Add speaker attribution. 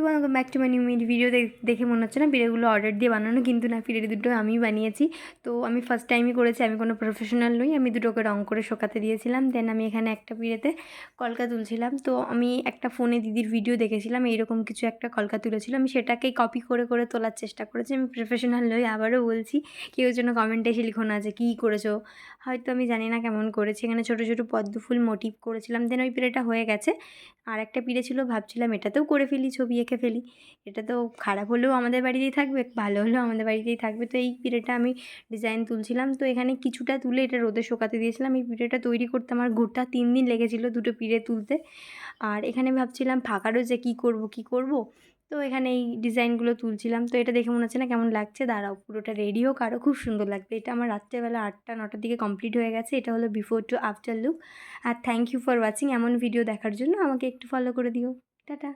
Speaker 1: Welcome back to my new video. দেখে মনে হচ্ছে না পিঠেগুলো অর্ডার দিয়ে বানানো, কিন্তু না, পিঠে দুটো আমি বানিয়েছি। তো আমি ফার্স্ট টাইমই করেছি, আমি কোনো প্রফেশনাল নই। আমি দুটোকে রং করে শোকাতে দিয়েছিলাম, দেন আমি এখানে একটা পিঠেতে কলকা তুলছিলাম। তো আমি একটা ফোনে দিদির ভিডিও দেখেছিলাম, এইরকম কিছু একটা কলকা তুলেছিল, আমি সেটাকেই কপি করে করে তোলার চেষ্টা করেছি। আমি প্রফেশনাল নই, আবারও বলছি। কেউ যেন কমেন্টে এসে লিখো না যে কী করেছো, হয়তো আমি জানি না কেমন করেছি। এখানে ছোটো ছোটো পদ্ম ফুল মোটিভ করেছিলাম, দেন ওই পিঠেটা হয়ে গেছে। আর একটা পিঠে ছিল, ভাবছিলাম এটাতেও করে ফেলি, ছবি এঁকে ফেলি। এটা তো খারাপ হলেও আমাদের বাড়িতেই থাকবে, ভালো হলেও আমাদের বাড়িতেই থাকবে। তো এই পিঠেটা আমি ডিজাইন তুলছিলাম। তো এখানে কিছুটা তুলে এটা রোদে শুকাতে দিয়েছিলাম। এই পিঠেটা তৈরি করতে আমার গোটা 3 দিন লেগেছিলো দুটো পিঠে তুলতে। আর এখানে ভাবছিলাম ফাঁকা রোজে কী করব। তো এখানে এই ডিজাইনগুলো তুলছিলাম। তো এটা দেখে মনে হচ্ছে না কেমন লাগছে? দাঁড়াও, পুরোটা রেডি হোক, আরও খুব সুন্দর লাগবে। এটা আমার রাত্রেবেলা 8টা-9টার দিকে কমপ্লিট হয়ে গেছে। এটা হলো বিফোর টু আফটার লুক। আর থ্যাংক ইউ ফর ওয়াচিং। এমন ভিডিও দেখার জন্য আমাকে একটু ফলো করে দিও। টাটা।